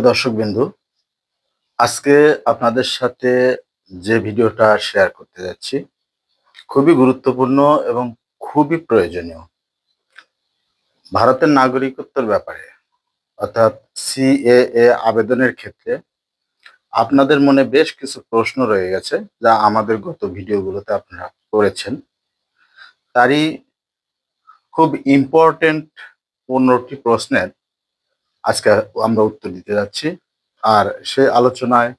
দর্শকবৃন্দ, আজকে আপনাদের সাথে যে ভিডিওটা শেয়ার করতে যাচ্ছি খুবই গুরুত্বপূর্ণ এবং খুবই প্রয়োজনীয়। ভারতের নাগরিকত্বের ব্যাপারে অর্থাৎ সিএএ আবেদনের ক্ষেত্রে আপনাদের মনে বেশ কিছু প্রশ্ন রয়ে গেছে, যা আমাদের গত ভিডিওগুলোতে আপনারা করেছেন। তারই খুব ইম্পর্টেন্ট 15টি প্রশ্নের আজকে আমরা উত্তর দিতে যাচ্ছি। আর সেই আলোচনায়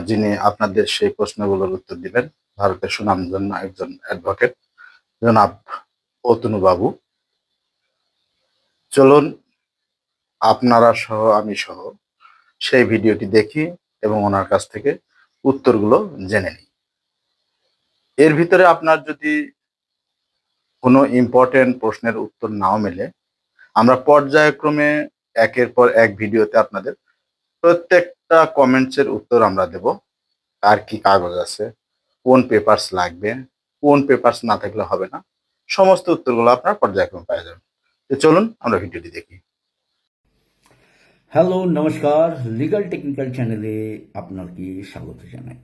যিনি আপনাদের সেই প্রশ্নগুলোর উত্তর দিবেন, ভারতের সুনামধন্য একজন অ্যাডভোকেট জনাব অতনু বাবু। চলুন আপনারা সহ আমি সহ সেই ভিডিওটি দেখি এবং ওনার কাছ থেকে উত্তরগুলো জেনে নিই। এর ভিতরে আপনার যদি কোনো ইম্পর্টেন্ট প্রশ্নের উত্তর নাও মেলে, আমরা পর্যায়ক্রমে একের পর এক ভিডিওতে আপনাদের প্রত্যেকটা কমেন্টসের উত্তর আমরা দেব। আর কি কাগজ আছে, কোন পেপারস লাগবে, কোন পেপারস না থাকলে হবে না, সমস্ত উত্তরগুলো আপনারা পর্যায়ক্রমে পেয়ে যাবেন। তো চলুন আমরা ভিডিওটি দেখি। হ্যালো, নমস্কার। লিগাল টেকনিক্যাল চ্যানেলে আপনাকে স্বাগত জানাই।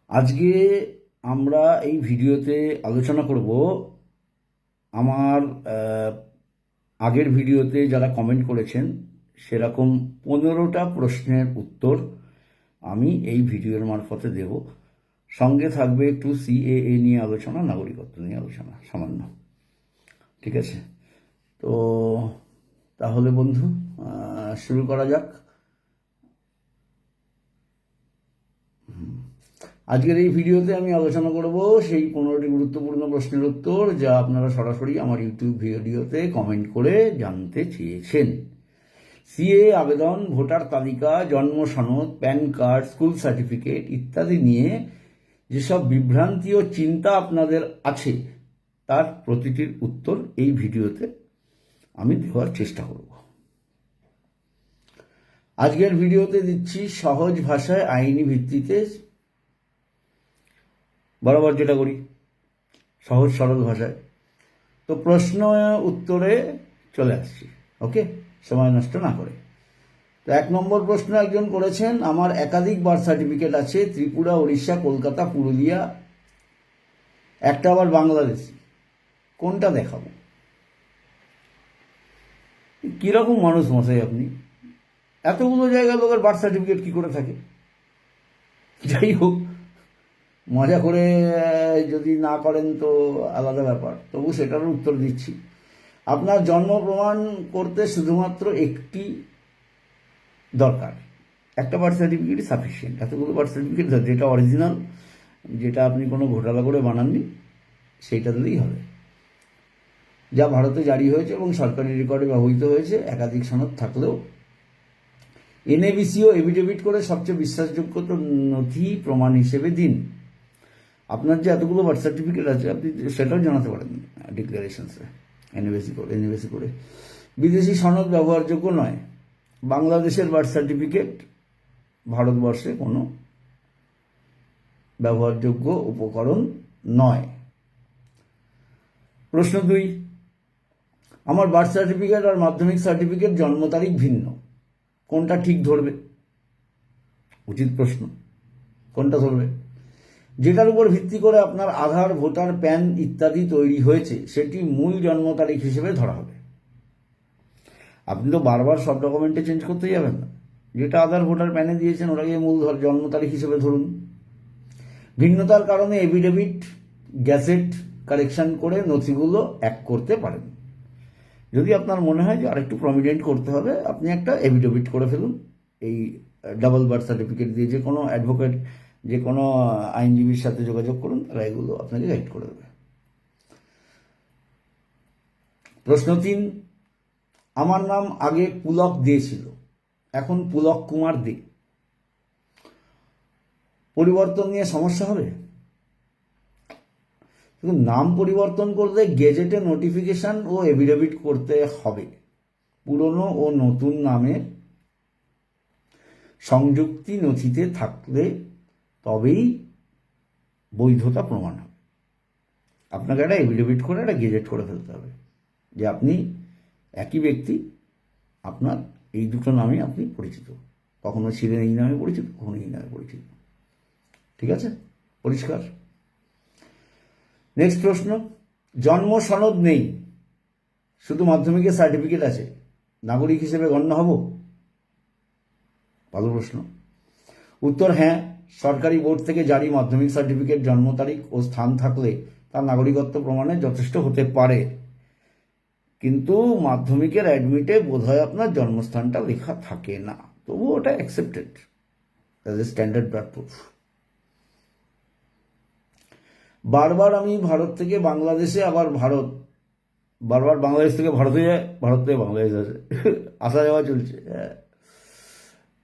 আজকে আমরা এই ভিডিওতে আলোচনা করব আমার আগের ভিডিওতে যারা কমেন্ট করেছেন সেরকম 15টা প্রশ্নের উত্তর আমি এই ভিডিওর মারফতে দেব। সঙ্গে থাকবে একটু সিএএ নিয়ে আলোচনা, নাগরিকত্ব নিয়ে আলোচনা সামান্য। ঠিক আছে? তো তাহলে বন্ধু শুরু করা যাক। আজকের এই ভিডিওতে আমি আলোচনা করব সেই 15টি গুরুত্বপূর্ণ প্রশ্নের উত্তর, যা আপনারা সরাসরি আমার ইউটিউব ভিডিওতে কমেন্ট করে জানতে চেয়েছেন। সিএ আবেদন, ভোটার তালিকা, জন্ম সনদ, প্যান কার্ড, স্কুল সার্টিফিকেট ইত্যাদি নিয়ে যেসব বিভ্রান্তি ও চিন্তা আপনাদের আছে, তার প্রতিটির উত্তর এই ভিডিওতে আমি দেওয়ার চেষ্টা করব। আজকের ভিডিওতে দিচ্ছি সহজ ভাষায় আইনি ভিত্তিতে, বরাবর যেটা করি সহজ সরল ভাষায়। তো প্রশ্ন উত্তরে চলে আসছি, ওকে, সময় নষ্ট না করে। তো 1 নম্বর প্রশ্ন একজন করেছেন, আমার একাধিক বার্থ সার্টিফিকেট আছে, ত্রিপুরা, উড়িষ্যা, কলকাতা, পুরুলিয়া, একটা আবার বাংলাদেশি, কোনটা দেখাবো? কীরকম মানুষ মশাই আপনি? এতগুলো জায়গায় লোকের বার্থ সার্টিফিকেট কী করে থাকে? যাই হোক, মজা করে যদি না করেন তো আলাদা ব্যাপার, তবু সেটার উত্তর দিচ্ছি। আপনার জন্ম প্রমাণ করতে শুধুমাত্র একটি দরকার, একটা বার্থ সার্টিফিকেটই সাফিসিয়েন্ট। এতগুলো বার্থ সার্টিফিকেট যেটা অরিজিনাল, যেটা আপনি কোনো ঘোটালা করে বানাননি, সেইটা দিলেই হবে, যা ভারতে জারি হয়েছে এবং সরকারি রেকর্ডে ব্যবহৃত হয়েছে। একাধিক সনদ থাকলেও এনএবিসিও এফিডেভিট করে সবচেয়ে বিশ্বাসযোগ্য নথি প্রমাণ হিসেবে দিন। আপনার যে এতগুলো বার্থ সার্টিফিকেট আছে, আপনি সেটাও জানাতে পারেন ডিক্লারেশনসে এনএবিসি করে। বিদেশি সনদ ব্যবহারযোগ্য নয়। বাংলাদেশের বার্থ সার্টিফিকেট ভারতবর্ষে কোনো ব্যবহারযোগ্য উপকরণ নয়। প্রশ্ন 2, আমার বার্থ সার্টিফিকেট আর মাধ্যমিক সার্টিফিকেট জন্ম তারিখ ভিন্ন, কোনটা ঠিক ধরবে? উচিত প্রশ্ন, কোনটা ধরবে? যেটার উপর ভিত্তি করে আপনার আধার, ভোটার, প্যান ইত্যাদি তৈরি হয়েছে, সেটি মূল জন্ম তারিখ হিসেবে ধরা হবে। আপনি তো বারবার সব ডকুমেন্টে চেঞ্জ করতে যাবেন না। যেটা আধার, ভোটার, প্যানে দিয়েছেন ওটাকে মূল জন্ম তারিখ হিসেবে ধরুন। ভিন্নতার কারণে এফিডেভিট, গ্যাজেট কারেকশন করে নথিগুলো এক করতে পারেন। যদি আপনার মনে হয় যে আরেকটু প্রমিনেন্ট করতে হবে, আপনি একটা এফিডেভিট করে ফেলুন এই ডাবল বার্থ সার্টিফিকেট দিয়ে। যে কোনো অ্যাডভোকেট, যে কোনো আইনজীবীর সাথে যোগাযোগ করুন, তারা এগুলো আপনাকে গাইড করে দেবে। প্রশ্ন 3, আমার নাম আগে পুলক দে ছিল, এখন পুলক কুমার দে, পরিবর্তন নিয়ে সমস্যা হবে? নাম পরিবর্তন করলে গেজেটে নোটিফিকেশন ও এফিডেভিট করতে হবে। পুরনো ও নতুন নামের সংযুক্তি নথিতে থাকলে তবেই বৈধতা প্রমাণ হবে। আপনাকে একটা এফিডেভিট করে একটা গেজেট করে ফেলতে হবে যে আপনি একই ব্যক্তি, আপনার এই দুটো নামে আপনি পরিচিত। কখনো ছিলেন এই নামে পরিচিত, কখনো এই নামে পরিচিত। ঠিক আছে, পরিষ্কার। নেক্সট প্রশ্ন, জন্ম সনদ নেই, শুধু মাধ্যমিকের সার্টিফিকেট আছে, নাগরিক হিসেবে গণ্য হব? ভালো প্রশ্ন। উত্তর হ্যাঁ, সরকারি বোর্ড থেকে জারি মাধ্যমিক সার্টিফিকেট জন্ম তারিখ ও স্থান থাকলে তার নাগরিকত্ব প্রমাণে যথেষ্ট হতে পারে। কিন্তু মাধ্যমিকের অ্যাডমিটে বোধহয় আপনার জন্মস্থানটা লেখা থাকে না, তবু ওটা accepted as a standard birth proof. বারবার আমি ভারত থেকে বাংলাদেশে, আবার বারবার বাংলাদেশ থেকে ভারতে যায়, ভারত থেকে বাংলাদেশ আসে, আসা যাওয়া চলছে।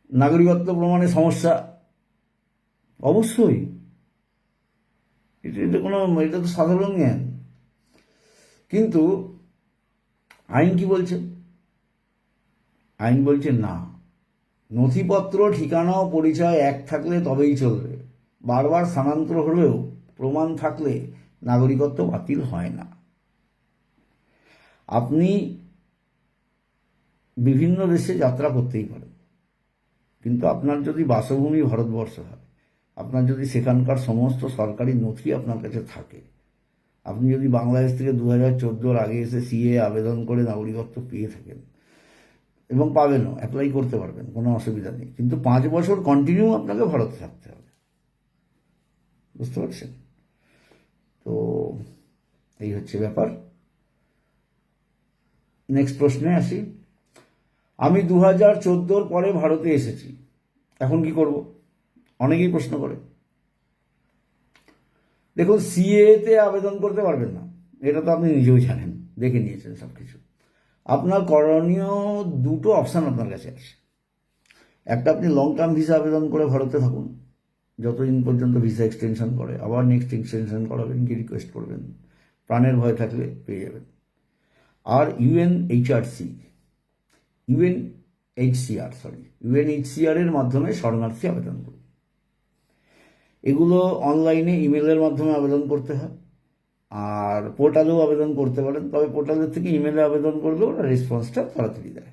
নাগরিকত্ব প্রমাণে সমস্যা? অবশ্যই, এটা তো সাধারণ জ্ঞান। কিন্তু আইন কি বলছে? আইন বলছে না, নথিপত্র, ঠিকানা ও পরিচয় এক থাকলে তবেই চলবে। বারবার স্থানান্তর হলেও প্রমাণ থাকলে নাগরিকত্ব বাতিল হয় না। আপনি বিভিন্ন দেশে যাত্রা করতেই পারেন, কিন্তু আপনার যদি বাসভূমি ভারতবর্ষ হয়, আপনার যদি সেখানকার সমস্ত সরকারি নথি আপনার কাছে থাকে, আপনি যদি বাংলাদেশ থেকে 2014 আগে এসে সিএ আবেদন করে নাগরিকত্ব পেয়ে থাকেন, এবং পাবেনও, অ্যাপ্লাই করতে পারবেন, কোনো অসুবিধা নেই, কিন্তু 5 বছর কন্টিনিউ আপনাকে ভারতে থাকতে হবে। বুঝতে পারছেন? তো এই হচ্ছে ব্যাপার। নেক্সট প্রশ্নে আসি। আমি 2014 পরে ভারতে এসেছি, এখন কি করব? অনেকেই প্রশ্ন করে। দেখুন, সিএতে আবেদন করতে পারবেন না, এটা তো আপনি নিজেও জানেন, দেখে নিয়েছেন সব কিছু। আপনার করণীয় দুটো অপশান আপনার কাছে আছে। একটা, আপনি লং টার্ম ভিসা আবেদন করে ভারতে থাকুন, যতদিন পর্যন্ত ভিসা এক্সটেনশন করে, আবার নেক্সট এক্সটেনশন করাবেন কি রিকোয়েস্ট করবেন, প্রাণের ভয় থাকলে পেয়ে যাবেন। আর ইউএনএইচসিআর এর মাধ্যমে শরণার্থী আবেদন করুন। এগুলো অনলাইনে ইমেলের মাধ্যমে আবেদন করতে হয়, আর পোর্টালেও আবেদন করতে পারেন, তবে পোর্টালের থেকে ইমেলে আবেদন করলেও ওরা রেসপন্সটা তাড়াতাড়ি দেয়।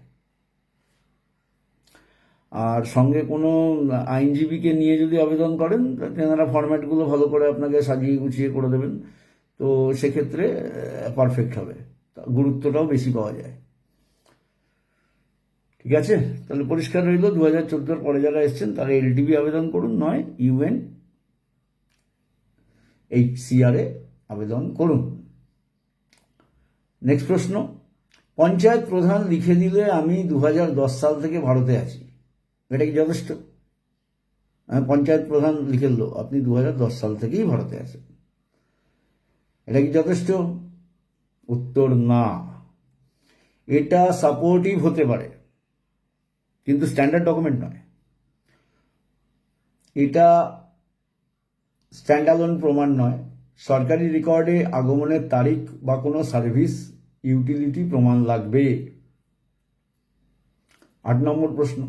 আর সঙ্গে কোনো আইনজীবীকে নিয়ে যদি আবেদন করেন, তেনারা ফরম্যাটগুলো ভালো করে আপনাকে সাজিয়ে গুছিয়ে করে দেবেন, তো সেক্ষেত্রে পারফেক্ট হবে, গুরুত্বটাও বেশি পাওয়া যায়। ঠিক আছে, তাহলে পরিষ্কার রইল, 2014 পরে যারা এসছেন তারা এলটিবি আবেদন করুন, নয় ইউএনএইচসিআর এ আবেদন করুন। নেক্সট প্রশ্ন, পঞ্চায়েত প্রধান লিখে দিলে আমি 2010 সাল থেকে ভারতে আছি, এটা কি যথেষ্ট? পঞ্চায়েত প্রধান লিখে দিল আপনি 2010 সাল থেকেই ভারতে আছেন, এটা কি যথেষ্ট? উত্তর না। এটা সাপোর্টিভ হতে পারে, কিন্তু স্ট্যান্ডার্ড ডকুমেন্ট নয়। এটা স্ট্যান্ডালোন প্রমাণ নয়। সরকারি রেকর্ডে আগমনের তারিখ বা কোনো সার্ভিস ইউটিলিটি প্রমাণ লাগবে। 8 নম্বর প্রশ্ন,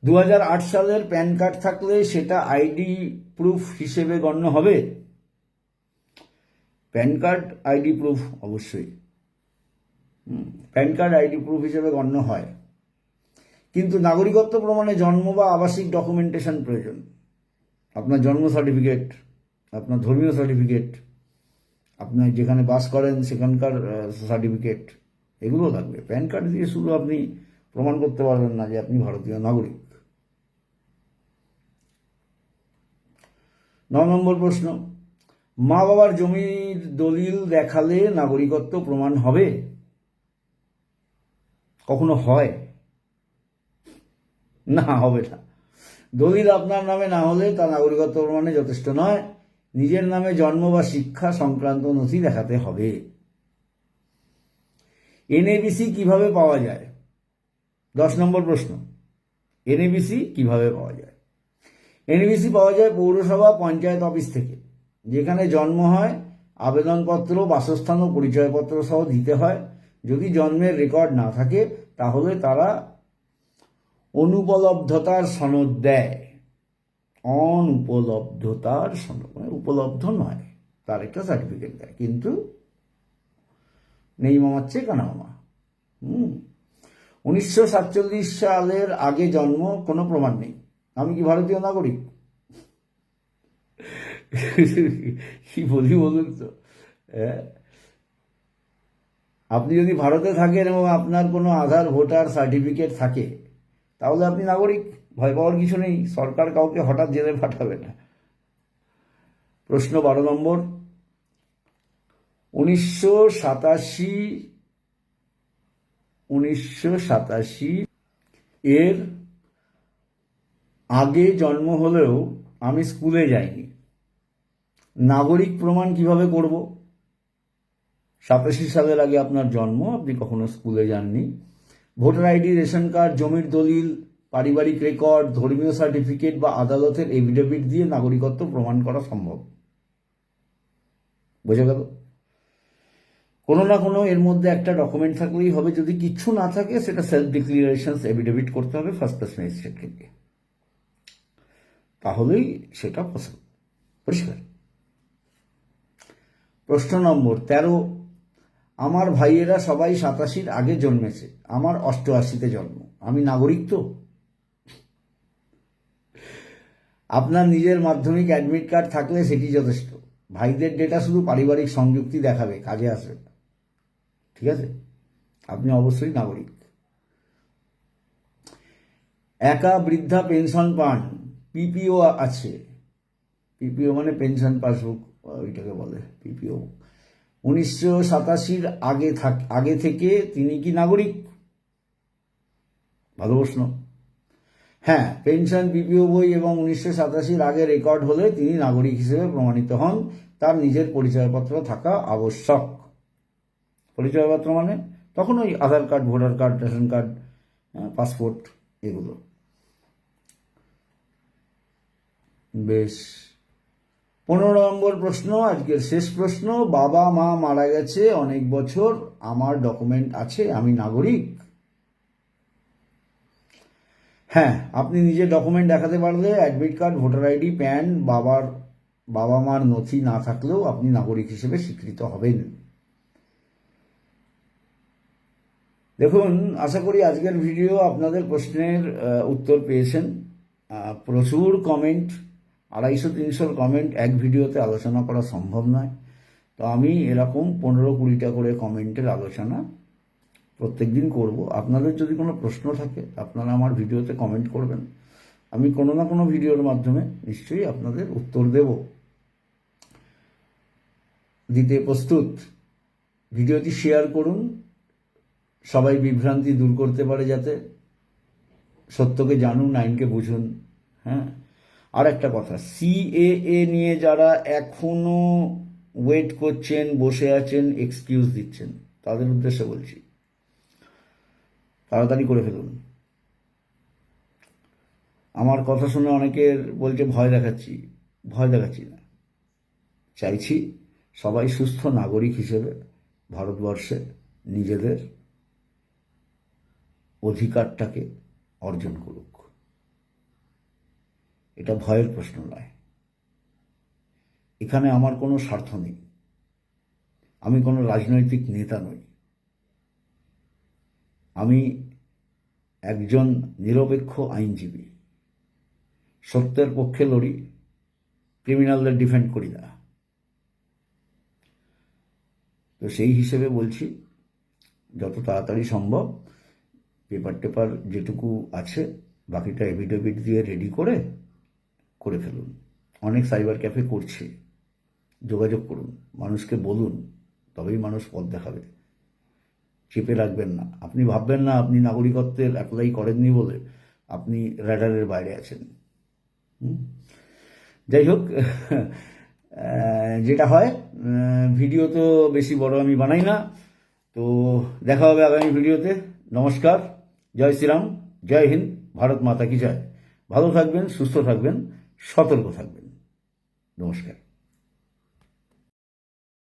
2008 সালের প্যান কার্ড থাকলে সেটা আইডি প্রুফ হিসেবে গণ্য হবে? প্যান কার্ড আইডি প্রুফ, অবশ্যই প্যান কার্ড আইডি প্রুফ হিসেবে গণ্য হয়, কিন্তু নাগরিকত্ব প্রমাণে জন্ম বা আবাসিক ডকুমেন্টেশন প্রয়োজন। আপনার জন্ম সার্টিফিকেট, আপনার ধর্মীয় সার্টিফিকেট, আপনার যেখানে বাস করেন সেখানকার সার্টিফিকেট, এগুলো লাগবে। প্যান কার্ড দিয়ে শুধু আপনি প্রমাণ করতে পারবেন না যে আপনি ভারতীয় নাগরিক। 9 নম্বর প্রশ্ন, মা বাবার জমির দলিল দেখালে নাগরিকত্ব প্রমাণ হবে? কখনো হয় না, হবে না। দলিল আপনার নামে না হলে তা নাগরিকত্ব প্রমাণে যথেষ্ট নয়। নিজের নামে জন্ম বা শিক্ষা সংক্রান্ত নথি দেখাতে হবে। এনএবিসি কিভাবে পাওয়া যায়? 10 নম্বর প্রশ্ন, এনএবিসি কিভাবে পাওয়া যায়? এনএবিসি পাওয়া যায় পৌরসভা, পঞ্চায়েত অফিস থেকে। যেখানে জন্ম হয় আবেদনপত্র, বাসস্থান ও পরিচয়পত্র সহ দিতে হয়। যদি জন্মের রেকর্ড না থাকে তাহলে তারা অনুপলব্ধতার সনদ দেয়। অনুপলব্ধতার সনদ মানে উপলব্ধ নয়, তার একটা সার্টিফিকেট দেয়, কিন্তু নেই মামার চেয়ে কানা মামা। 1947 সালের আগে জন্ম, কোনো প্রমাণ নেই। আমি কি ভারতীয় নাগরিক? কি বলি বলুন তো? আপনি যদি ভারতে থাকেন এবং আপনার কোনো আধার ভোটার সার্টিফিকেট থাকে, তাহলে আপনি নাগরিক। ভয় পাওয়ার কিছু নেই, সরকার কাউকে হঠাৎ জেলে পাঠাবে না। প্রশ্ন 12 নম্বর। 1987 এর আগে জন্ম হলেও আমি স্কুলে যাইনি, নাগরিক প্রমাণ কিভাবে করব? 87 সালের আগে আপনার জন্ম, আপনি কখনো স্কুলে যাননি, ভোটার আইডি, রেশন কার্ড, জমির দলিল, পারিবারিক রেকর্ড, ধর্মীয় সার্টিফিকেট বা আদালতের এফিডেভিট দিয়ে নাগরিকত্ব প্রমাণ করা সম্ভব। বোঝা গেল? কোনো না কোনো এর মধ্যে একটা ডকুমেন্ট থাকলেই হবে। যদি কিচ্ছু না থাকে, সেটা সেলফ ডিক্লারেশন এফিডেভিট করতে হবে ফার্স্ট ক্লাস ম্যাজিস্ট্রেটকে দিয়ে, তাহলেই সেটা পসিবল। পরিষ্কার? প্রশ্ন নম্বর 13। আমার ভাইয়েরা সবাই 87 আগে জন্মেছে, আমার 88-তে জন্ম, আমি নাগরিক তো? আপনার নিজের মাধ্যমিক অ্যাডমিট কার্ড থাকলে সেটি যথেষ্ট। ভাইদের ডেটা শুধু পারিবারিক সংযুক্তি দেখাবে, কাজে আসবে না। ঠিক আছে? আপনি অবশ্যই নাগরিক। একা বৃদ্ধা পেনশন পান, পিপিও আছে। পিপিও মানে পেনশন পাসবুক, ওইটাকে বলে পিপিও। 1987 আগে থেকে তিনি কি নাগরিক? ভালো প্রশ্ন। হ্যাঁ, পেনশন, পিপিও বই এবং 1987 আগে রেকর্ড হলে তিনি নাগরিক হিসেবে প্রমাণিত হন। তার নিজের পরিচয়পত্র থাকা আবশ্যক। পরিচয়পত্র মানে তখন ওই Aadhaar card, voter card, ration card, passport, এগুলো। বেশ। 15 নম্বর প্রশ্ন, আজকের শেষ প্রশ্ন। বাবা মা মারা গেছে অনেক বছর, আমার ডকুমেন্ট আছে, আমি নাগরিক? হ্যাঁ, আপনি নিজের ডকুমেন্ট দেখাতে পারলে, admit card, voter ID, pan, বাবা মার নথি না থাকলেও আপনি নাগরিক হিসেবে স্বীকৃত হবেন। দেখুন, আশা করি আজকের ভিডিও আপনাদের প্রশ্নের উত্তর পেয়েছেন। প্রচুর কমেন্ট, 250-300 কমেন্ট এক ভিডিওতে আলোচনা করা সম্ভব নয়। তো আমি এরকম 15-20টা করে কমেন্টের আলোচনা প্রত্যেক দিন করব। আপনাদের যদি কোনো প্রশ্ন থাকে, আপনারা আমার ভিডিওতে কমেন্ট করবেন, আমি কোনো না কোনো ভিডিওর মাধ্যমে নিশ্চয়ই আপনাদের উত্তর দিতে প্রস্তুত। ভিডিওটি শেয়ার করুন, সবাই বিভ্রান্তি দূর করতে পারে, যাতে সত্যকে জানুন, আইনকে বুঝুন। হ্যাঁ, আর একটা কথা, সিএএ নিয়ে যারা এখনো ওয়েট করছেন, বসে আছেন, এক্সকিউজ দিচ্ছেন, তাদের উদ্দেশ্যে বলছি, তাড়াতাড়ি করে ফেলুন। আমার কথা শুনে অনেকের বলছে ভয় দেখাচ্ছি। ভয় দেখাচ্ছি না, চাইছি সবাই সুস্থ নাগরিক হিসেবে ভারতবর্ষে নিজেদের অধিকারটাকে অর্জন করুক। এটা ভয়ের প্রশ্ন নয়। এখানে আমার কোনো স্বার্থ নেই, আমি কোনো রাজনৈতিক নেতা নই। আমি একজন নিরপেক্ষ আইনজীবী, সত্যের পক্ষে লড়ি, ক্রিমিনালদের ডিফেন্ড করি না। তো সেই হিসেবে বলছি, যত তাড়াতাড়ি সম্ভব পেপার যেটুকু আছে, বাকিটা এফিডেভিট দিয়ে রেডি করে ফেলুন। অনেক সাইবার ক্যাফে করছে, যোগাযোগ করুন, মানুষকে বলুন, তবেই মানুষ পথ দেখাবে। চেপে রাখবেন না। আপনি ভাববেন না আপনি নাগরিকত্বের অ্যাপ্লাই করেননি বলে আপনি র্যাডারের বাইরে আছেন। যাই হোক, যেটা হয়, ভিডিও তো বেশি বড় আমি বানাই না। তো দেখা হবে আগামী ভিডিওতে। নমস্কার, জয় শ্রীরাম, জয় হিন্দ, ভারত মাতা কি জয়। ভালো থাকবেন, সুস্থ থাকবেন, সতর্ক থাকবেন। নমস্কার।